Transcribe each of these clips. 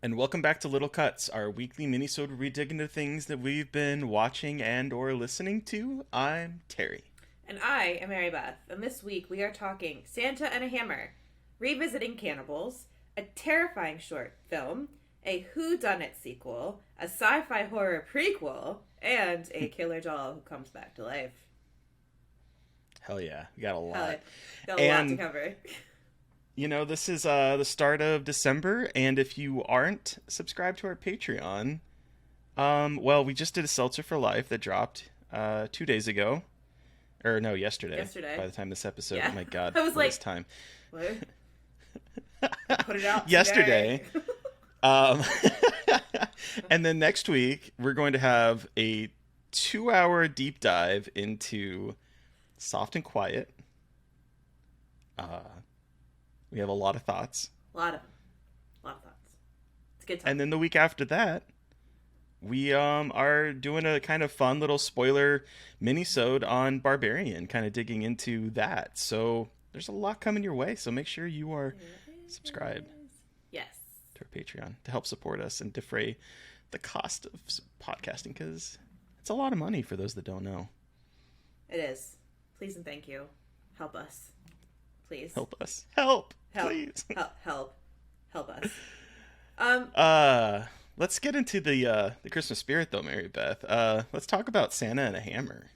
And welcome back to Little Cuts, our weekly minisode where we dig into things that we've been watching and or listening to. I'm Terry. And I am Mary Beth, and this week we are talking Santa and a Hammer, revisiting cannibals, a terrifying short film, a whodunit sequel, a sci-fi horror prequel, and a killer doll who comes back to life. Hell yeah, we got a lot. Got a lot to cover. You know, this is the start of December, and if you aren't subscribed to our Patreon, well, we just did a Seltzer for Life that dropped 2 days ago. Or no, yesterday. By the time this episode, yeah. Oh my god, I was like, time. What? Put it out yesterday. And then next week, we're going to have a 2-hour deep dive into Soft and Quiet. We have a lot of thoughts. A lot of thoughts. It's a good time. And then the week after that, we are doing a kind of fun little spoiler mini-sode on Barbarian, kind of digging into that. So there's a lot coming your way. So make sure you are subscribed. Yes. To our Patreon to help support us and defray the cost of podcasting, because it's a lot of money for those that don't know. It is. Please and thank you. Help us. Please. Help us. Help. Please. Help us. Let's get into the Christmas spirit though, Mary Beth. Let's talk about Santa and a Hammer.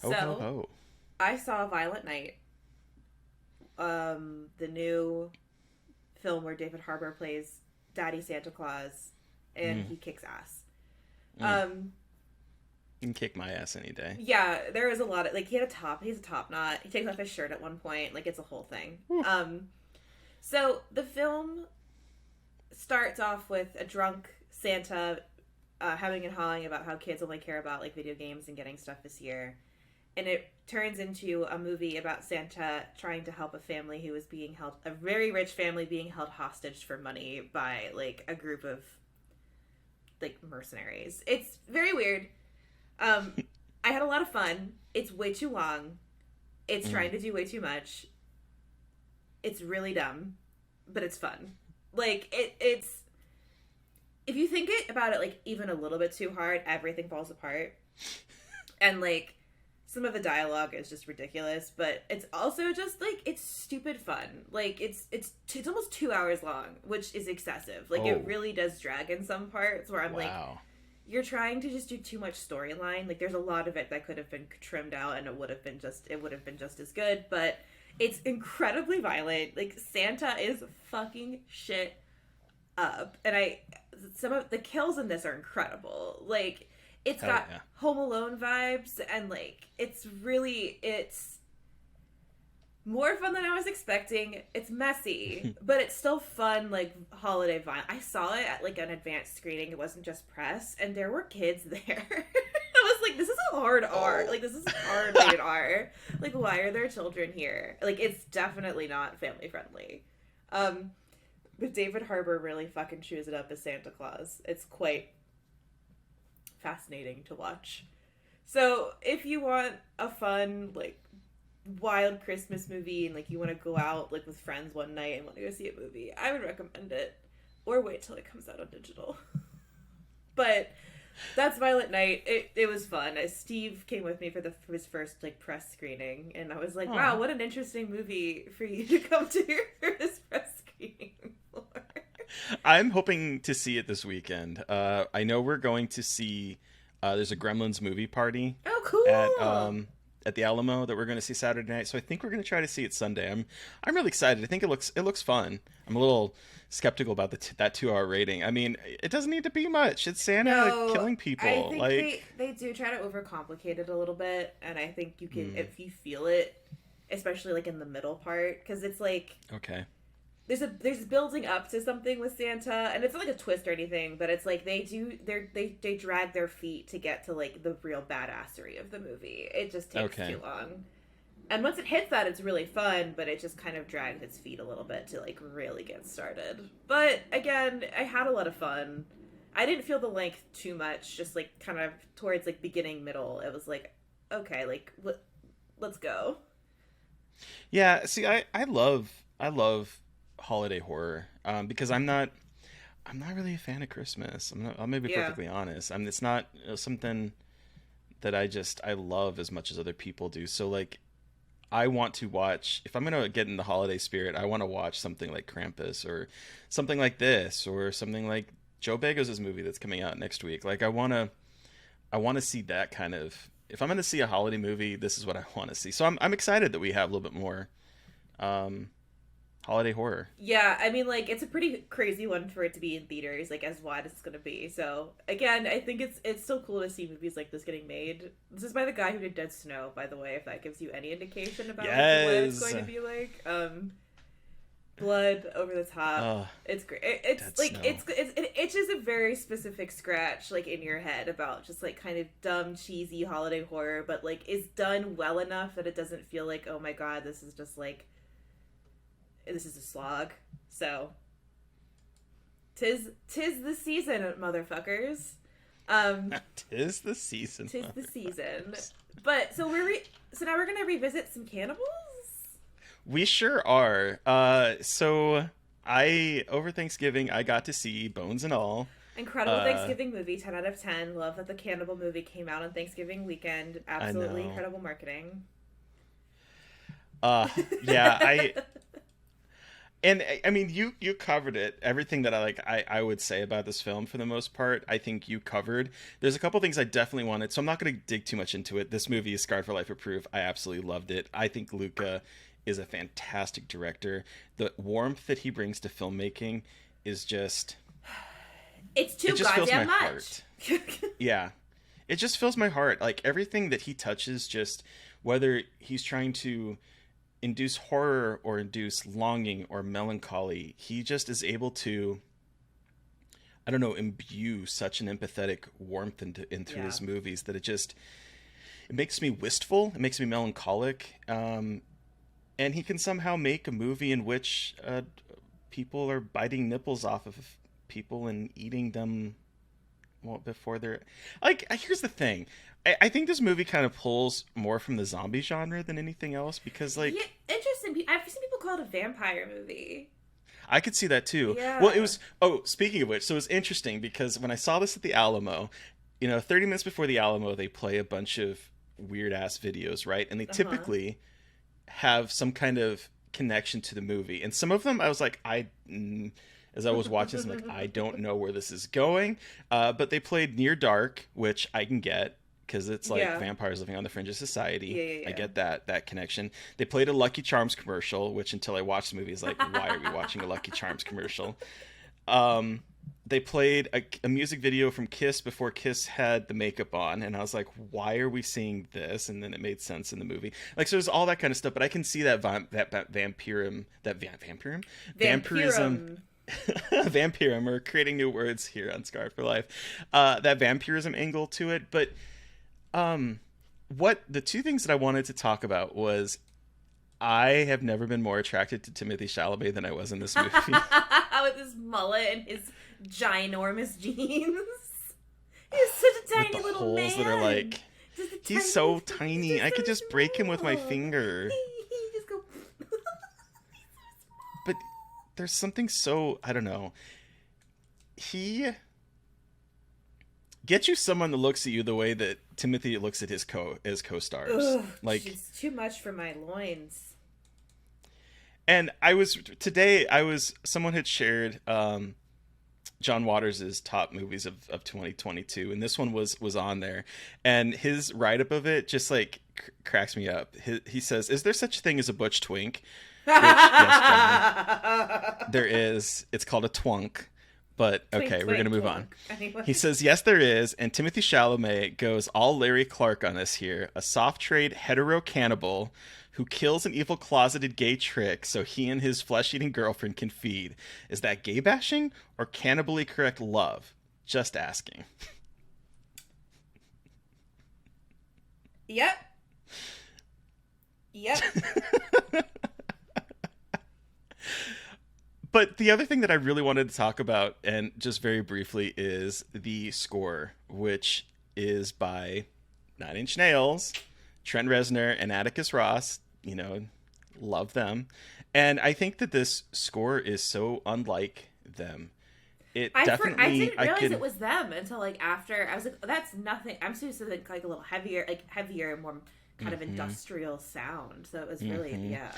Ho, ho, ho. I saw Violent Night. The new film where David Harbour plays Daddy Santa Claus, and he kicks ass. You can kick my ass any day. Yeah, there is a lot of, like, he has a top knot. He takes off his shirt at one point. Like, it's a whole thing. So the film starts off with a drunk Santa having and hawing about how kids only care about, like, video games and getting stuff this year. And it turns into a movie about Santa trying to help a family who is being held, a very rich family being held hostage for money by, like, a group of, like, mercenaries. It's very weird. I had a lot of fun. It's way too long. It's trying to do way too much. It's really dumb, but it's fun. Like, it's... If you think about it, like, even a little bit too hard, everything falls apart. And, like, some of the dialogue is just ridiculous, but it's also just, like, it's stupid fun. Like, it's almost 2 hours long, which is excessive. Like, it really does drag in some parts where I'm like... You're trying to just do too much storyline. Like, there's a lot of it that could have been trimmed out, and it would have been just as good. But it's incredibly violent. Like, Santa is fucking shit up, and some of the kills in this are incredible. Like, it's got Home Alone vibes, and like, it's more fun than I was expecting. It's messy, but it's still fun, like, holiday vibe. I saw it at, like, an advanced screening. It wasn't just press, and there were kids there. I was like, this is a hard R. Like, this is hard rated R. Like, why are there children here? Like, it's definitely not family friendly. But David Harbour really fucking chews it up as Santa Claus. It's quite fascinating to watch. So, if you want a fun, like, wild Christmas movie and, like, you want to go out, like, with friends one night and want to go see a movie, I would recommend it. Or wait till it comes out on digital. But that's Violent Night. It was fun. Steve came with me for his first, like, press screening, and I was like, wow, what an interesting movie for you to come to for this press screening for. I'm hoping to see it this weekend. I know we're going to see there's a Gremlins movie party. Oh, cool. At the Alamo that we're going to see Saturday night, so I think we're going to try to see it Sunday. I'm really excited. I think it looks fun. I'm a little skeptical about that 2-hour rating. I mean, it doesn't need to be much. It's Santa killing people. I think they do try to overcomplicate it a little bit, and I think you can if you feel it, especially like in the middle part, because it's like there's building up to something with Santa, and it's not like a twist or anything, but it's like they drag their feet to get to, like, the real badassery of the movie. It just takes too long. And once it hits that, it's really fun, but it just kind of drags its feet a little bit to, like, really get started. But again, I had a lot of fun. I didn't feel the length too much, just, like, kind of towards, like, beginning, middle. It was like, okay, like, let's go. Yeah, see, I love holiday horror because I'm not I'm not really a fan of Christmas. I'll maybe be Yeah. perfectly honest. It's not something that I love as much as other people do. So like I want to watch, if I'm gonna get in the holiday spirit, I want to watch something like Krampus or something like this or something like Joe Bagos' movie that's coming out next week. Like I want to see that kind of. If I'm gonna see a holiday movie, this is what I want to see. So I'm excited that we have a little bit more um, holiday horror. Yeah, I mean, like, it's a pretty crazy one for it to be in theaters, like, as wide as it's gonna be. So, again, I think it's still cool to see movies like this getting made. This is by the guy who did Dead Snow, by the way, if that gives you any indication about like, what it's Yes. going to be like. Blood over the top. Oh, It's great. It's Dead like Snow. it itches a very specific scratch like in your head about just like kind of dumb cheesy holiday horror, but like is done well enough that it doesn't feel like, oh my god, this is just like this is a slog. So tis the season, motherfuckers. Um, Tis the season. tis the season. But so now we're gonna revisit some cannibals. We sure are. So I over Thanksgiving I got to see Bones and All. Incredible Uh, Thanksgiving movie, 10 out of 10. Love that the cannibal movie came out on Thanksgiving weekend. I Absolutely know. incredible marketing. Uh, yeah, I mean you covered it. Everything that I would say about this film for the most part, I think you covered. There's a couple things I definitely wanted, so I'm not going to dig too much into it. This movie is Scarred for Life approved. I absolutely loved it. I think Luca is a fantastic director. The warmth that he brings to filmmaking is just It's it too just fills my goddamn much. heart. Yeah. It just fills my heart. Like everything that he touches, just whether he's trying to induce horror or induce longing or melancholy, he just is able to, I don't know, imbue such an empathetic warmth into Yeah. his movies that it makes me wistful, it makes me melancholic, and he can somehow make a movie in which people are biting nipples off of people and eating them, well, before they're like. Here's the thing. I think this movie kind of pulls more from the zombie genre than anything else because, Yeah, like, interesting. I've seen people call it a vampire movie. I could see that too. Well, it Yeah. was. Oh, speaking of which, so it was interesting because when I saw this at the Alamo, 30 minutes before the Alamo, they play a bunch of weird ass videos, right? And they Uh-huh. typically have some kind of connection to the movie. And some of them, I was like, as I was watching this, I'm like, I don't know where this is going. But they played Near Dark, which I can get because it's like Yeah. vampires living on the fringe of society. Yeah, yeah, I yeah. get that connection. They played a Lucky Charms commercial, which until I watched the movie is like, why are we watching a Lucky Charms commercial? Um, they played a music video from Kiss before Kiss had the makeup on, and I was like, why are we seeing this? And then it made sense in the movie. Like, so there's all that kind of stuff, but I can see that vampirism, vampirism, Vampirum. vampirism. We're creating new words here on Scar for Life. That vampirism angle to it, but what the two things that I wanted to talk about was I have never been more attracted to Timothy Chalamet than I was in this movie. With his mullet and his ginormous jeans. He's such a With tiny the little holes man. that are like, Just a he's so he's tiny. I could so just break him with my small. finger. He just go. But there's something so, I don't know. He get you someone that looks at you the way that Timothy looks at his co-stars. Ugh, Like, it's too much for my loins. and someone had shared John Waters' top movies of 2022, and this one was on there, and his write-up of it just like cracks me up. He says, is there such a thing as a butch twink? Which, yes, John, there is. It's called a twunk. But okay, Twink, we're gonna twink, move on. twink. Anyway. He says, yes, there is, and Timothy Chalamet goes all Larry Clark on us here, a soft trade hetero cannibal who kills an evil closeted gay trick so he and his flesh-eating girlfriend can feed. Is that gay bashing or cannibally correct love? Just asking. Yep. Yep. But the other thing that I really wanted to talk about, and just very briefly, is the score, which is by Nine Inch Nails, Trent Reznor, and Atticus Ross. Love them. And I think that this score is so unlike them. it I definitely didn't I realize it can. was them until like after. I was like, that's nothing. I'm supposed to think like a little heavier, more kind of Hmm. industrial sound. So it was really, Hmm. yeah.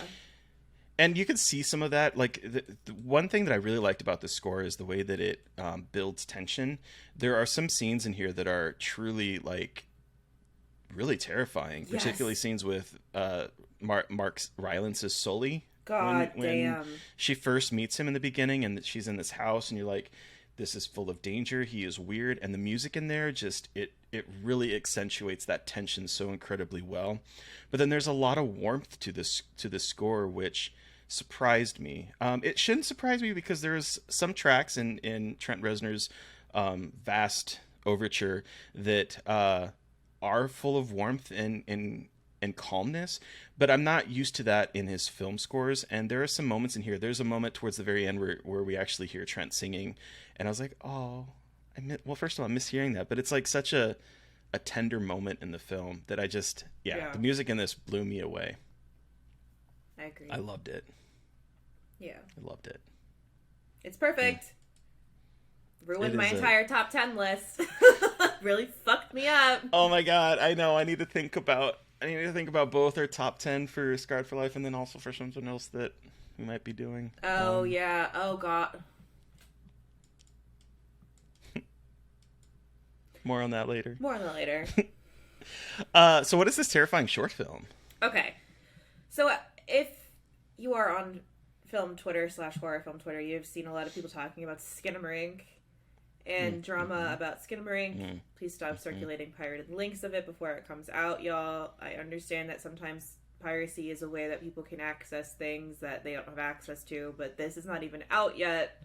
And you can see some of that. Like the one thing that I really liked about the score is the way that it builds tension. There are some scenes in here that are truly like really terrifying, particularly Yes. scenes with Mark Rylance's Sully God when damn. she first meets him in the beginning, and she's in this house, and you're like, this is full of danger. He is weird, and the music in there just it really accentuates that tension so incredibly well. But then there's a lot of warmth to this score, which surprised me. It shouldn't surprise me because there's some tracks in Trent Reznor's vast overture that are full of warmth and calmness, but I'm not used to that in his film scores. And there are some moments in here. There's a moment towards the very end where we actually hear Trent singing, and I was like, oh, well, first of all, I miss hearing that, but it's like such a tender moment in the film that I just, yeah, Yeah, the music in this blew me away. I agree. I loved it. Yeah, I loved it. it's Mm. perfect. It Ruined my is a. entire top 10 list. Really fucked me up. Oh my god! I know. I need to think about. I need to think about both our top 10 for Scarred for Life, and then also for something else that we might be doing. Oh yeah. Oh god. More on that later. More on that later. So what is this terrifying short film? Okay. So if you are on film Twitter / horror film Twitter, you've seen a lot of people talking about Skinamarink and drama about Skinamarink. Please stop circulating pirated links of it before it comes out, y'all. I understand that sometimes piracy is a way that people can access things that they don't have access to, but this is not even out yet.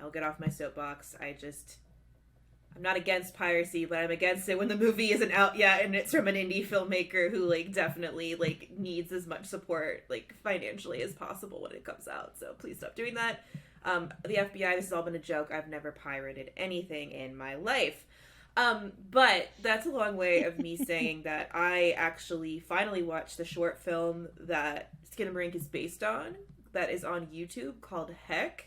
I'll get off my soapbox. I'm not against piracy, but I'm against it when the movie isn't out yet and it's from an indie filmmaker who like definitely like needs as much support like financially as possible when it comes out. So please stop doing that. The FBI, this has all been a joke. I've never pirated anything in my life. But that's a long way of me saying that I actually finally watched the short film that Skinamarink is based on, that is on YouTube, called Heck,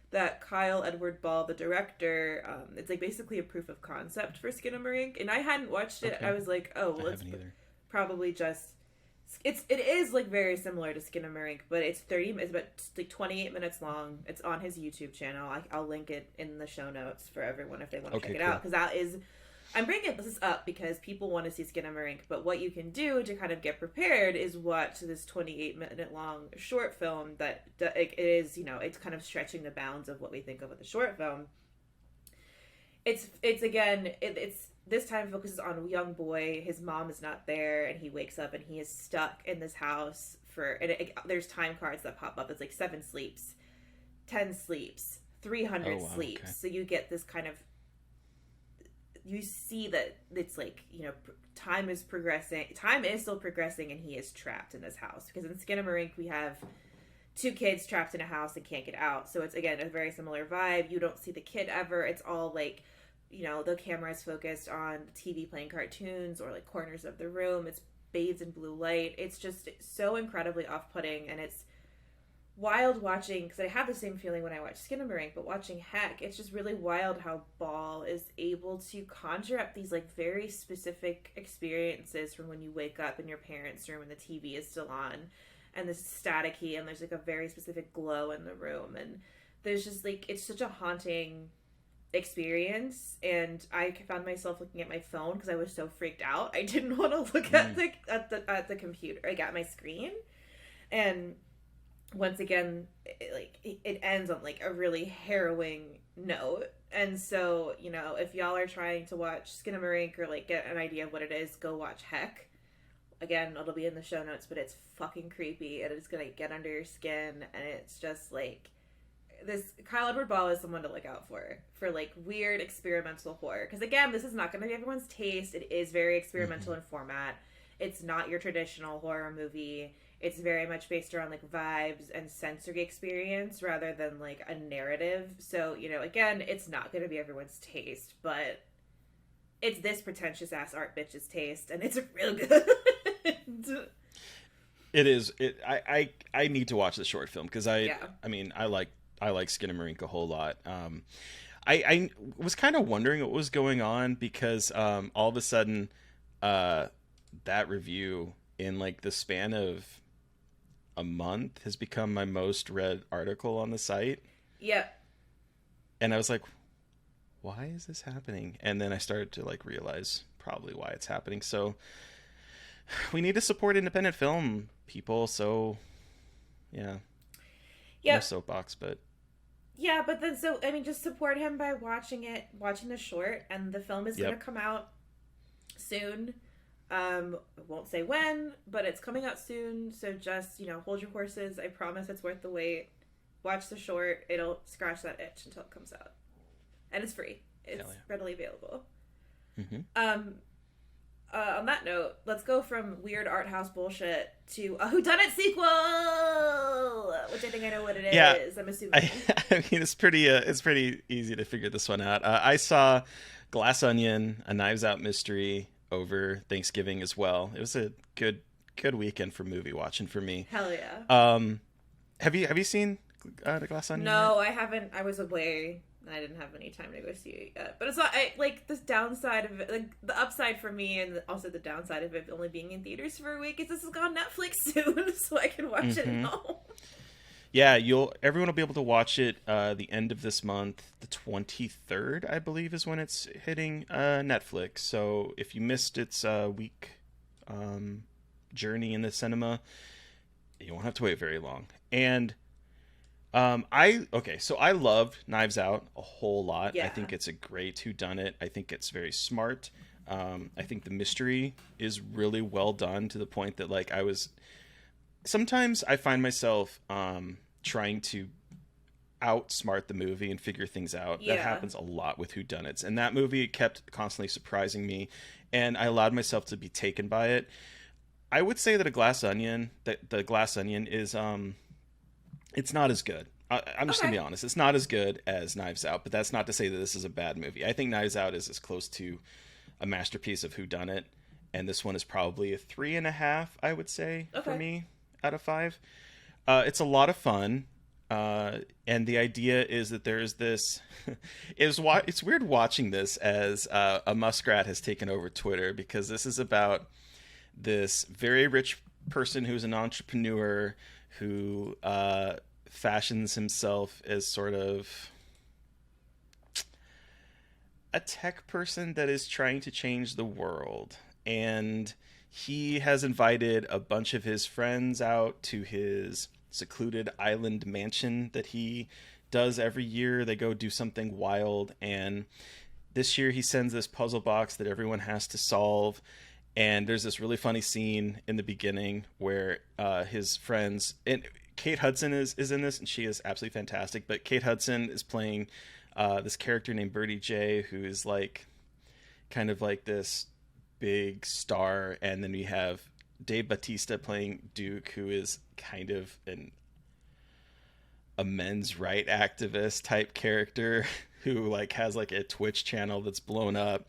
that Kyle Edward Ball, the director, it's like basically a proof of concept for Skinamarink. And I hadn't watched it. Okay. I was like, oh, well, I it's haven't either. probably just it is like very similar to Skinamarink, but it's about like 28 minutes long. It's on his YouTube channel. I'll link it in the show notes for everyone if they want to Okay, check it cool. out, because that is, I'm bringing this up because people want to see Skinamarink, but what you can do to kind of get prepared is watch this 28-minute long short film that it is, it's kind of stretching the bounds of what we think of with a short film. It's again, it's this time focuses on a young boy. His mom is not there, and he wakes up and he is stuck in this house for. And there's time cards that pop up. It's like 7 sleeps, 10 sleeps, 300 Oh wow. sleeps. Okay. So you get this kind of. You see that it's like, time is progressing. Time is still progressing, and he is trapped in this house because in Skinamarink we have 2 kids trapped in a house and can't get out. So it's again a very similar vibe. You don't see the kid ever. It's all like, the camera is focused on TV playing cartoons or like corners of the room. It's bathed in blue light. It's just so incredibly off-putting, and it's wild watching, because I have the same feeling when I watch Skinamarink, but watching Heck, it's just really wild how Ball is able to conjure up these like very specific experiences from when you wake up in your parents' room and the TV is still on, and this staticky, and there's like a very specific glow in the room, and there's just like, it's such a haunting experience. And I found myself looking at my phone because I was so freaked out. I didn't want to look at the computer, like at my screen. And once again, it ends on like a really harrowing note. And so, if y'all are trying to watch Skinamarink or like get an idea of what it is, go watch Heck. Again, it'll be in the show notes, but it's fucking creepy and it's gonna get under your skin, and it's just like, this Kyle Edward Ball is someone to look out for like weird experimental horror. Because again, this is not going to be everyone's taste. It is very experimental in format. It's not your traditional horror movie. It's very much based around like vibes and sensory experience rather than like a narrative. So, again, it's not going to be everyone's taste, but it's this pretentious ass art bitch's taste, and it's real good. It is. I need to watch the short film because Yeah. I mean I like Skinamarink a whole lot. I was kind of wondering what was going on because all of a sudden uh, that review in like the span of a month has become my most read article on the site. Yep. And I was like, why is this happening? And then I started to like realize probably why it's happening. So we need to support independent film people. So yeah, no Yep. soapbox, but Yeah, but then so I mean, just support him by watching the short, and the film is going yep. to come out soon. I won't say when, but it's coming out soon. So just hold your horses. I promise it's worth the wait. Watch the short; it'll scratch that itch until it comes out, and it's free. It's Yeah. readily available. Mm-hmm. On that note, let's go from weird art house bullshit to a whodunit sequel, which I think I know what it is. Yeah, I'm assuming. I mean, it's pretty easy to figure this one out. I saw Glass Onion, a Knives Out mystery over Thanksgiving as well. It was a good weekend for movie watching for me. Hell yeah. Have you seen the Glass Onion? No, I haven't. I was away. I didn't have any time to go see it yet. But it's not like this downside of it, like the upside for me, and also the downside of it only being in theaters for a week is this is on Netflix soon, so I can watch it at home. Yeah, everyone will be able to watch it the end of this month. The 23rd, I believe, is when it's hitting Netflix. So if you missed its week journey in the cinema, you won't have to wait very long. And so I loved Knives Out a whole lot. Yeah. I think it's a great whodunit. I think it's very smart. I think the mystery is really well done to the point that like sometimes I find myself trying to outsmart the movie and figure things out. Yeah. That happens a lot with whodunits. And that movie kept constantly surprising me, and I allowed myself to be taken by it. I would say that the Glass Onion is it's not as good. I'm just going to be honest. It's not as good as Knives Out, but that's not to say that this is a bad movie. I think Knives Out is as close to a masterpiece of whodunit, and this one is probably a 3.5, I would say, for me, out of 5. It's a lot of fun, and the idea is that there's this... it's weird watching this as a muskrat has taken over Twitter, because this is about this very rich person who's an entrepreneur who fashions himself as sort of a tech person that is trying to change the world. And he has invited a bunch of his friends out to his secluded island mansion that he does every year. They go do something wild. And this year he sends this puzzle box that everyone has to solve. And there's this really funny scene in the beginning where his friends... and Kate Hudson is in this, and she is absolutely fantastic. But Kate Hudson is playing this character named Birdie J, who is like kind of like this big star. And then we have Dave Bautista playing Duke, who is kind of a men's right activist type character who like has like a Twitch channel that's blown up.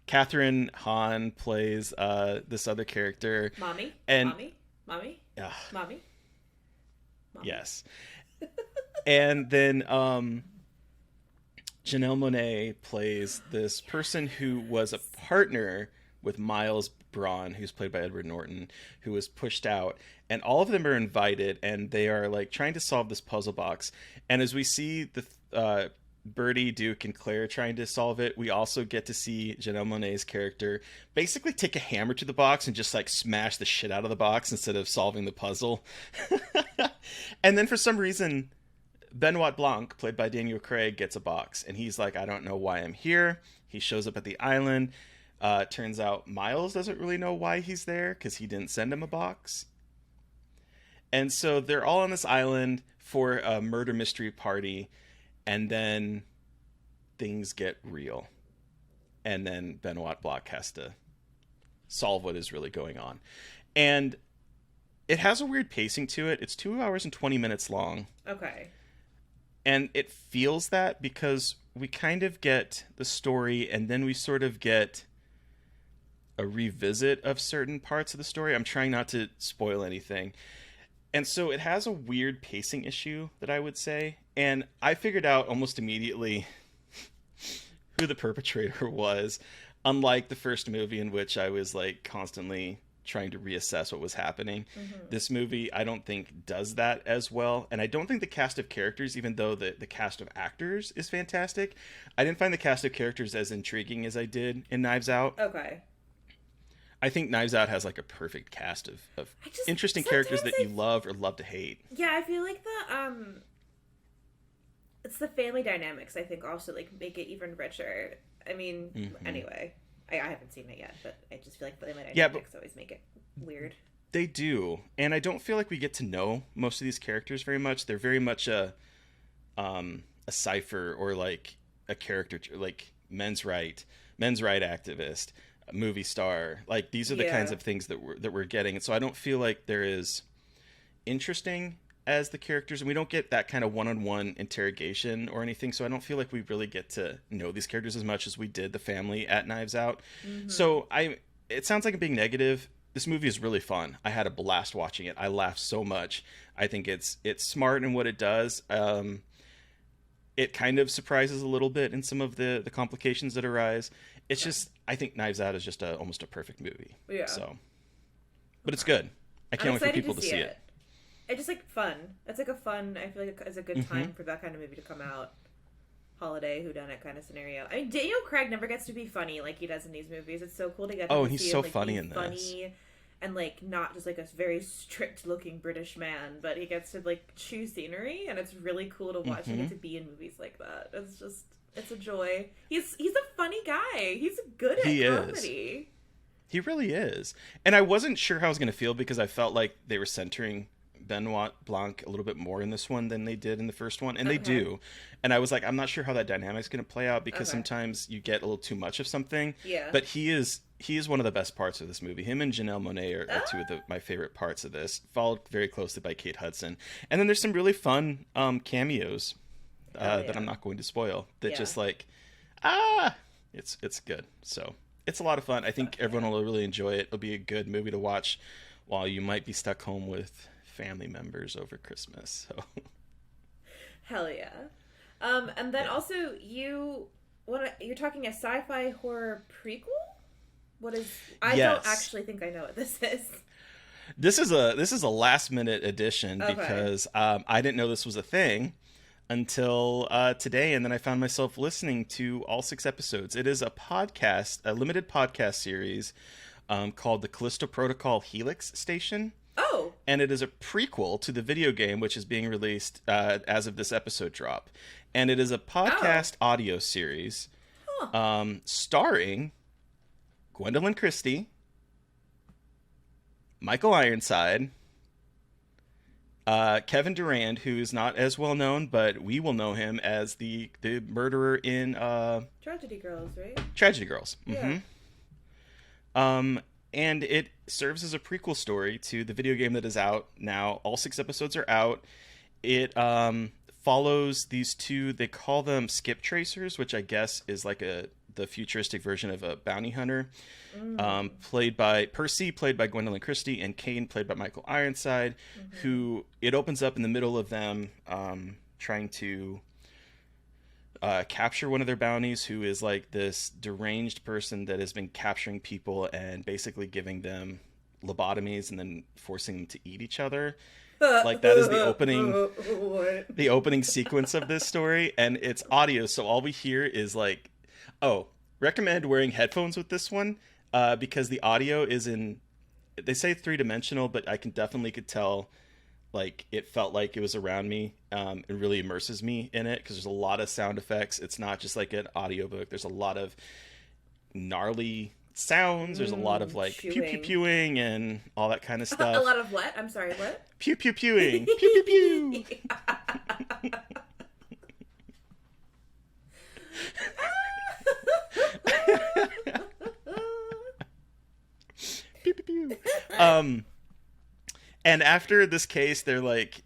Catherine Hahn plays this other character. Mommy? And Mommy? Mommy? Yes. And then Janelle Monáe plays this person who was a partner with Miles Braun, who's played by Edward Norton, who was pushed out. And all of them are invited, and they are like trying to solve this puzzle box. And as we see the Birdie, Duke, and Claire trying to solve it, we also get to see Janelle Monáe's character basically take a hammer to the box and just like smash the shit out of the box instead of solving the puzzle. And then for some reason, Benoit Blanc, played by Daniel Craig, gets a box, and he's like, I don't know why I'm here. He shows up at the island. Turns out Miles doesn't really know why he's there because he didn't send him a box. And so they're all on this island for a murder mystery party. And then things get real. And then Benoit Blanc has to solve what is really going on. And it has a weird pacing to it. It's 2 hours and 20 minutes long. Okay. And it feels that because we kind of get the story and then we sort of get a revisit of certain parts of the story. I'm trying not to spoil anything. And so it has a weird pacing issue that I would say. And I figured out almost immediately who the perpetrator was. Unlike the first movie, in which I was like constantly trying to reassess what was happening, this movie I don't think does that as well. And I don't think the cast of characters, even though the cast of actors is fantastic, I didn't find the cast of characters as intriguing as I did in Knives Out. Okay. I think Knives Out has like a perfect cast of interesting characters that you love or love to hate. Yeah, I feel like it's the family dynamics, I think, also like make it even richer. I mean, anyway, I haven't seen it yet, but I just feel like the family dynamics always make it weird. They do, and I don't feel like we get to know most of these characters very much. They're very much a cipher, or like a character, like men's right activist, movie star. Like these are the kinds of things that we're getting, and so I don't feel like they're as interesting as the characters, and we don't get that kind of one-on-one interrogation or anything, so I don't feel like we really get to know these characters as much as we did the family at Knives Out. So it sounds like I'm being negative. This movie is really fun. I had a blast watching it. I laughed so much. I think it's smart in what it does. It kind of surprises a little bit in some of the complications that arise. It's just, I think Knives Out is just almost a perfect movie. Yeah. So, but it's good. I can't wait for people to see it. It's just like fun. It's like a fun. I feel like it's a good time for that kind of movie to come out. Holiday whodunit kind of scenario. I mean, Daniel Craig never gets to be funny like he does in these movies. It's so cool to get. And he's so funny in this. Funny, and like not just like a very strict-looking British man, but he gets to like chew scenery, and it's really cool to watch him get to be in movies like that. It's a joy. He's a funny guy. He's good at comedy. He really is. And I wasn't sure how I was going to feel, because I felt like they were centering Benoit Blanc a little bit more in this one than they did in the first one, and they do. And I was like, I'm not sure how that dynamic's going to play out, because sometimes you get a little too much of something. Yeah. But he is one of the best parts of this movie. Him and Janelle Monáe are two of my favorite parts of this, followed very closely by Kate Hudson. And then there's some really fun cameos that I'm not going to spoil. That just like, it's good. So it's a lot of fun. I think everyone will really enjoy it. It'll be a good movie to watch while you might be stuck home with family members over Christmas. So hell yeah. And then also you're talking a sci-fi horror prequel? What is don't actually think I know what this is. This is a last minute addition because I didn't know this was a thing until today, and then I found myself listening to all 6 episodes. It is a limited podcast series called the Callisto Protocol HELIX Station. Oh. And it is a prequel to the video game, which is being released as of this episode drop. And it is a podcast audio series starring Gwendolyn Christie, Michael Ironside, Kevin Durand, who is not as well known, but we will know him as the murderer in Tragedy Girls, right? Tragedy Girls. Yeah. And it serves as a prequel story to the video game that is out now. All 6 episodes are out. It follows these two, they call them skip tracers, which I guess is like the futuristic version of a bounty hunter. Played by Percy, played by Gwendolyn Christie, and Kane, played by Michael Ironside, who it opens up in the middle of them trying to capture one of their bounties, who is like this deranged person that has been capturing people and basically giving them lobotomies and then forcing them to eat each other. Like that is the opening sequence of this story, and it's audio, so all we hear is like, recommend wearing headphones with this one because the audio is in, they say 3-dimensional, but I could tell like it felt like it was around me. It really immerses me in it because there's a lot of sound effects. It's not just like an audiobook. There's a lot of gnarly sounds. There's a lot of like pew pew pewing and all that kind of stuff. A lot of what? I'm sorry, what? Pew pew pewing. Pew pew pew. Pew pew pew. And after this case, they're like,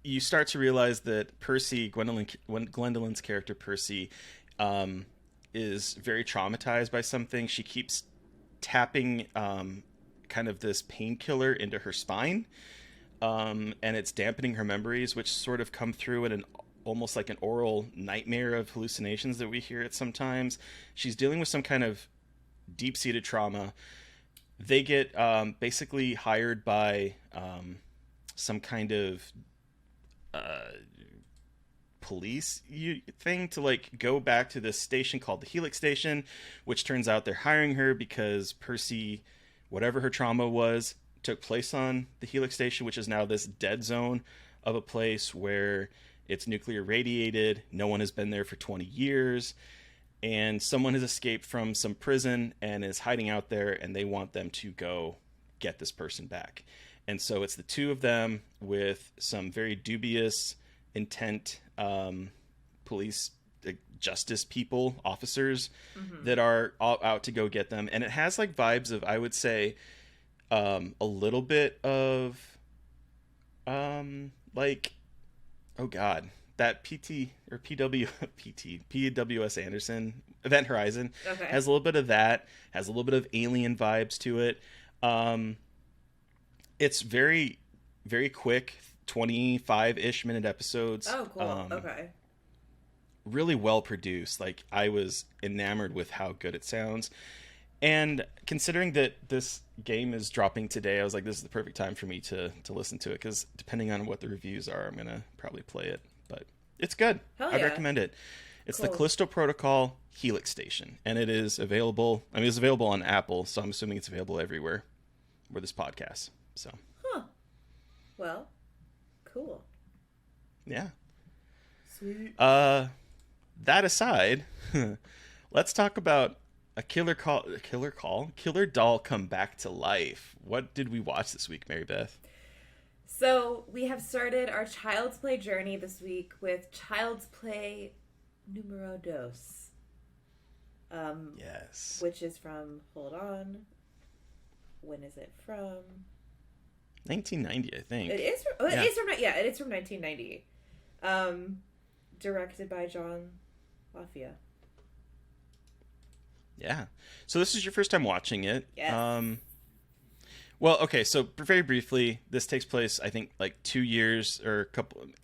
you start to realize that Percy, Gwendolyn's character Percy, is very traumatized by something. She keeps tapping kind of this painkiller into her spine, and it's dampening her memories, which sort of come through in an almost like an oral nightmare of hallucinations that we hear it sometimes. She's dealing with some kind of deep-seated trauma. They get basically hired by some kind of police thing to like go back to this station called the Helix station, which turns out they're hiring her because Percy, whatever her trauma was, took place on the Helix station, which is now this dead zone of a place where it's nuclear radiated. No one has been there for 20 years, and someone has escaped from some prison and is hiding out there, and they want them to go get this person back. And so it's the two of them with some very dubious intent police justice people, officers, that are all out to go get them. And it has like vibes of, I would say, a little bit of like, oh god, that PT or PW PT PWS Anderson Event Horizon has a little bit of that, has a little bit of Alien vibes to it. It's very, very quick, 25-ish minute episodes. Oh, cool. Okay. Really well produced. Like, I was enamored with how good it sounds. And considering that this game is dropping today, I was like, this is the perfect time for me to listen to it, because depending on what the reviews are, I'm going to probably play it. But it's good. Hell I'd yeah. recommend it. It's Cool. the Callisto Protocol Helix Station, and it is available. I mean, it's available on Apple, so I'm assuming it's available everywhere where this podcast. So, Huh. Well, cool. yeah. Sweet. That aside, let's talk about Killer Doll come back to life. What did we watch this week, Mary Beth? So we have started our Child's Play journey this week with Child's Play numero dos. Yes. Which is from, hold on, when is it from? 1990, I think. It is from, it is from 1990. Directed by John Lafia. Yeah. So this is your first time watching it. Yes. Well, okay, so very briefly, this takes place, I think, like 2 years or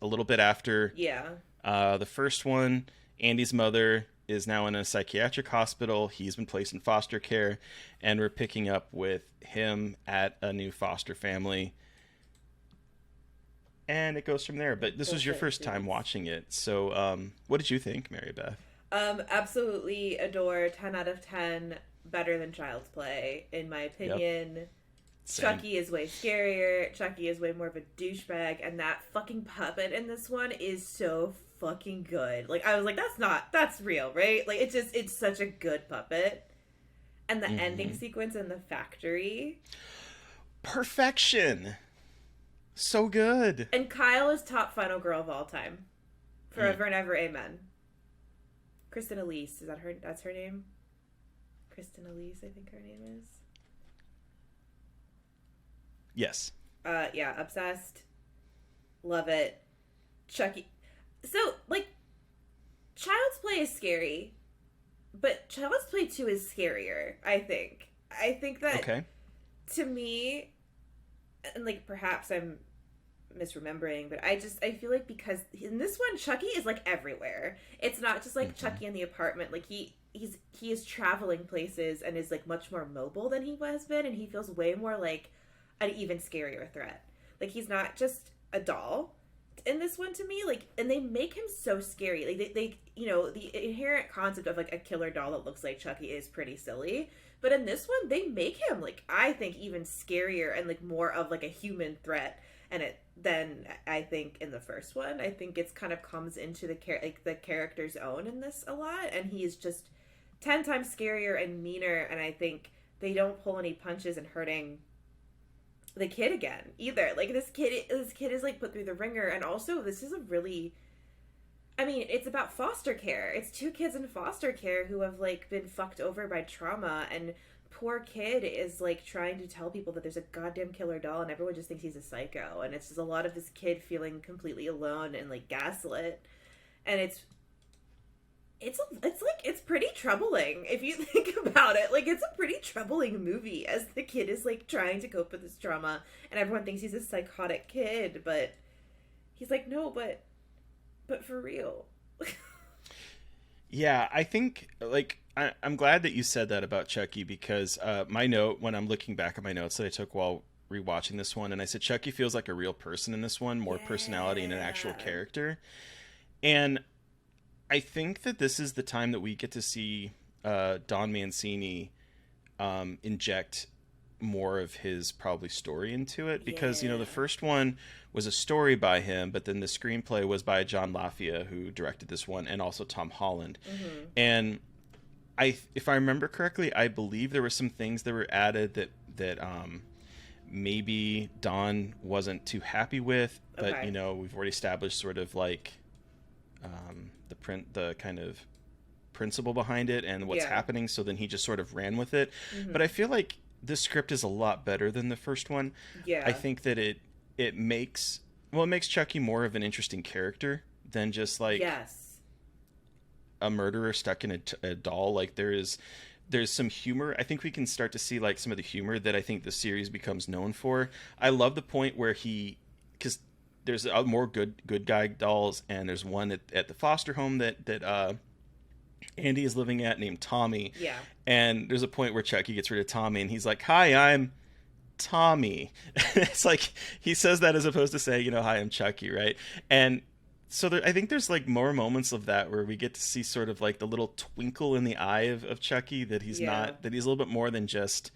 a little bit after. Yeah. The first one. Andy's mother is now in a psychiatric hospital. He's been placed in foster care, and we're picking up with him at a new foster family. And it goes from there. But this was your first time watching it. So what did you think, Mary Beth? Absolutely adore. 10 out of 10. Better than Child's Play, in my opinion. Yep. Chucky is way scarier. Chucky is way more of a douchebag. And that fucking puppet in this one is so fucking good. Like, I was like, that's real, right? Like, it's such a good puppet. And the ending sequence in the factory. Perfection. So good. And Kyle is top final girl of all time. Forever and ever, amen. Kristen Elise, that's her name? Kristen Elise, I think her name is. Yes. Yeah, obsessed. Love it. Chucky. So, like, Child's Play is scary, but Child's Play 2 is scarier, I think. I think that, to me, and, like, perhaps I'm misremembering, but I feel like because in this one, Chucky is, like, everywhere. It's not just, like, Chucky in the apartment. Like, he is traveling places and is, like, much more mobile than he has been, and he feels way more like an even scarier threat. Like, he's not just a doll in this one to me, like, and they make him so scary. Like, they you know, the inherent concept of, like, a killer doll that looks like Chucky is pretty silly, but in this one, they make him, like, I think even scarier and, like, more of, like, a human threat than I think in the first one. I think it's kind of comes into the character's own in this a lot, and he is just 10 times scarier and meaner, and I think they don't pull any punches in hurting the kid again either. Like, this kid is like put through the ringer, and also this is a really, I mean, it's about foster care. It's 2 kids in foster care who have, like, been fucked over by trauma, and poor kid is, like, trying to tell people that there's a goddamn killer doll, and everyone just thinks he's a psycho, and it's just a lot of this kid feeling completely alone and, like, gaslit, and it's pretty troubling if you think about it. Like, it's a pretty troubling movie as the kid is, like, trying to cope with his trauma, and everyone thinks he's a psychotic kid, but he's like, no, but but for real. Yeah, I think like I'm glad that you said that about Chucky because my note when I'm looking back at my notes that I took while rewatching this one, and I said Chucky feels like a real person in this one, more personality and an actual Yeah. character. And I think that this is the time that we get to see Don Mancini inject more of his probably story into it because Yeah. the first one was a story by him, but then the screenplay was by John Lafia, who directed this one, and also Tom Holland. Mm-hmm. And if I remember correctly, I believe there were some things that were added that maybe Don wasn't too happy with, but Okay. we've already established sort of like the kind of principle behind it and what's Yeah. happening. So then he just sort of ran with it. But I Mm-hmm. feel like this script is a lot better than the first one. I Yeah. think that it makes it makes Chucky more of an interesting character than just like Yes. a murderer stuck in a doll. Like there's some humor. I think we can start to see like some of the humor that I think the series becomes known for. I love the point where because there's more good guy dolls, and there's one at the foster home that Andy is living at named Tommy. Yeah. And there's a point where Chucky gets rid of Tommy, and he's like, "Hi, I'm Tommy." It's like he says that as opposed to saying, "Hi, I'm Chucky," right? And so I think there's like more moments of that where we get to see sort of like the little twinkle in the eye of Chucky that he's Yeah. not that he's a little bit more than just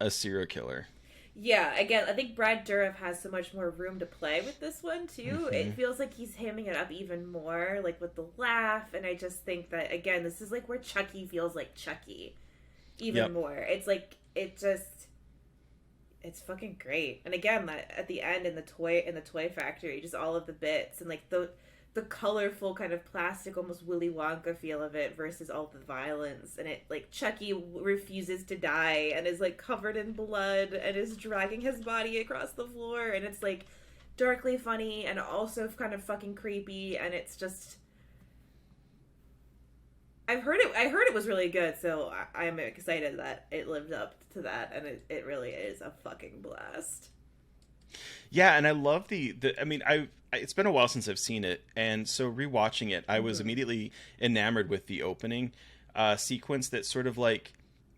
a serial killer. Yeah, again, I think Brad Dourif has so much more room to play with this one too. Hmm. It feels like he's hamming it up even more, like with the laugh, and I just think that again, this is like where Chucky feels like Chucky even Yep. more. It's like it's fucking great. And again, that at the end in the toy factory, just all of the bits and like the colorful kind of plastic, almost Willy Wonka feel of it versus all the violence. And it like Chucky refuses to die and is like covered in blood and is dragging his body across the floor, and it's like darkly funny and also kind of fucking creepy, and it's just I heard it was really good, so I'm excited that it lived up to that, and it really is a fucking blast. Yeah, and I love the I mean, it's been a while since I've seen it, and so rewatching it, I was Mm-hmm. immediately enamored with the opening sequence that sort of like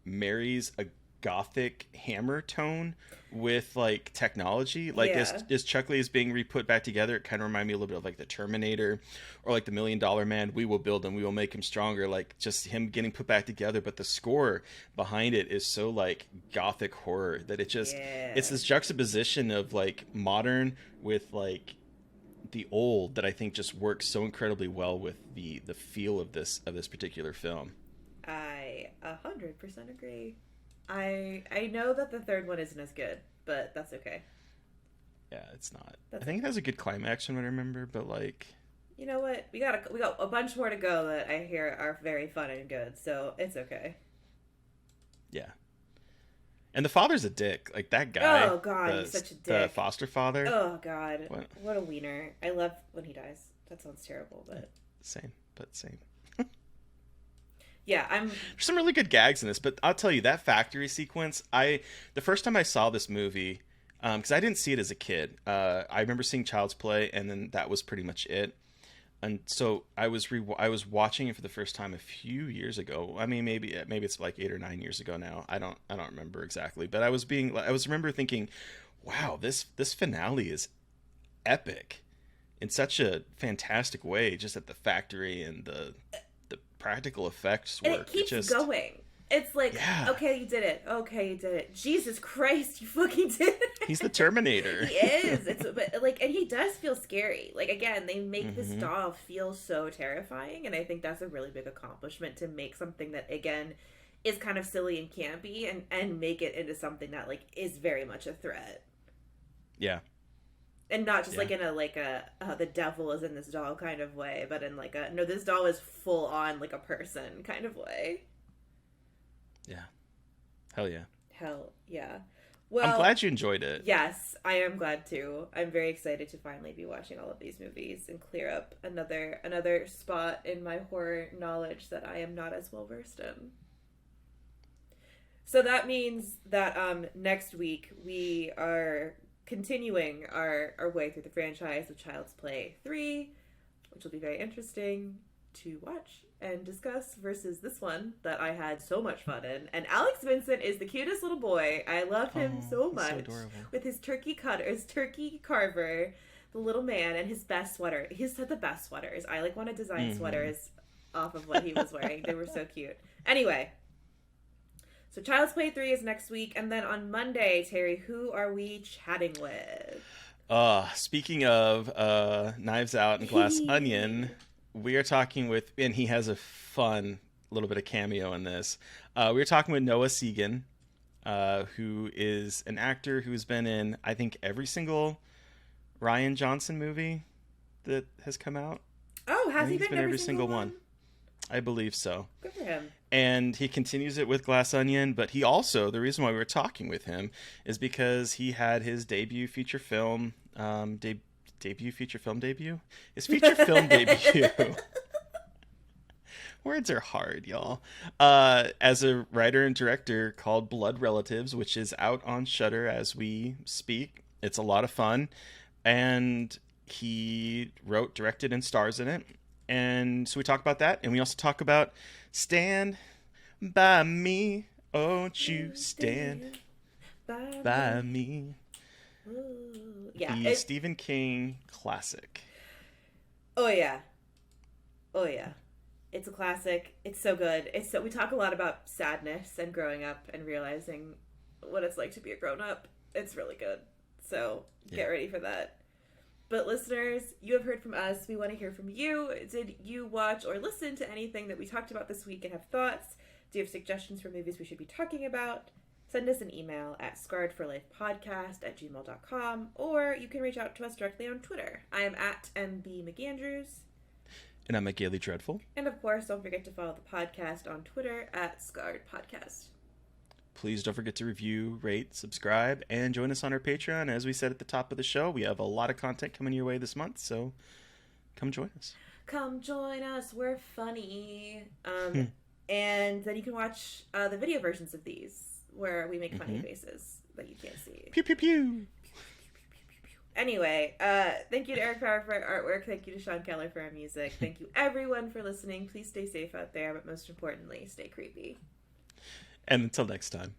marries a gothic hammer tone with like technology. Like Yeah. as Chuckley is being re-put back together, it kind of reminded me a little bit of like the Terminator or like the $1 Million Man. We will build him, we will make him stronger. Like just him getting put back together, but the score behind it is so like gothic horror that it's Yeah. this juxtaposition of like modern with like the old that I think just works so incredibly well with the feel of this particular film. I 100% agree. I know that the third one isn't as good, but that's okay. Yeah, it's not. I That's think it okay. has a good climax from what I remember, but like, You know what? We got a bunch more to go that I hear are very fun and good, so it's okay. yeah. And the father's a dick. Like that guy, Oh god, he's the such a the dick. foster father. Oh god, What? what a wiener. I love when he dies. That sounds terrible, but Same, but same. yeah, I'm There's some really good gags in this, but I'll tell you that factory sequence. The first time I saw this movie, because I didn't see it as a kid. I remember seeing Child's Play, and then that was pretty much it. And so I was watching it for the first time a few years ago. I mean, maybe it's like 8 or 9 years ago now. I don't remember exactly, but I was remember thinking, wow, this finale is epic in such a fantastic way. Just at the factory and the practical effects and it work. It keeps just going. It's like, yeah, okay, you did it. Okay, you did it. Jesus Christ, you fucking did he's the it. Terminator. He is. It's but like, and he does feel scary. Like again, they make this Hmm. doll feel so terrifying, and I think that's a really big accomplishment to make something that again is kind of silly and campy, and make it into something that like is very much a threat, Yeah, and not just yeah, like in a the devil is in this doll kind of way, but in like a no, this doll is full on like a person kind of way. yeah. Hell yeah. Hell yeah. I'm Well, glad you enjoyed it. yes, I am glad too. I'm very excited to finally be watching all of these movies and clear up another spot in my horror knowledge that I am not as well versed in. So that means that next week we are continuing our way through the franchise of Child's Play 3. which will be very interesting to watch and discuss, versus this one that I had so much fun in. And Alex Vincent is the cutest little boy. I love him so much. So adorable. With his turkey carver, the little man, and his best sweater. He's had the best sweaters. I like want to design sweaters off of what he was wearing. They were so cute. Anyway, so Child's Play 3 is next week, and then on Monday, Terry, who are we chatting with? Speaking of Knives Out and Glass Onion, we are talking with, and he has a fun little bit of cameo in this. We are talking with Noah Segan, who is an actor who's been in, I think, every single Rian Johnson movie that has come out. Oh, has he been been every single one? I believe so. Good for him. And he continues it with Glass Onion, but he also, the reason why we were talking with him is because he had his debut feature film, debut? His feature film debut. Words are hard, y'all. As a writer and director called Blood Relatives, which is out on Shudder as we speak. It's a lot of fun. And he wrote, directed, and stars in it. And so we talk about that, and we also talk about Stand By Me. Won't you stand by me? Ooh, yeah, the Stephen King classic. Oh yeah. It's a classic. It's so good. We talk a lot about sadness and growing up and realizing what it's like to be a grown up. It's really good. So get ready for that. But listeners, you have heard from us. We want to hear from you. Did you watch or listen to anything that we talked about this week and have thoughts? Do you have suggestions for movies we should be talking about? Send us an email at scarredforlifepodcast@gmail.com, or you can reach out to us directly on Twitter. I am at MB McAndrews. And I'm at Gaily Dreadful. And of course, don't forget to follow the podcast on Twitter at Scarred Podcast. Please don't forget to review, rate, subscribe, and join us on our Patreon. As we said at the top of the show, we have a lot of content coming your way this month, so come join us. Come join us. We're funny. And then you can watch the video versions of these, where we make funny faces that you can't see. Pew, pew, pew. Anyway, thank you to Eric Power for our artwork. Thank you to Sean Keller for our music. Thank you, everyone, for listening. Please stay safe out there, but most importantly, stay creepy. And until next time.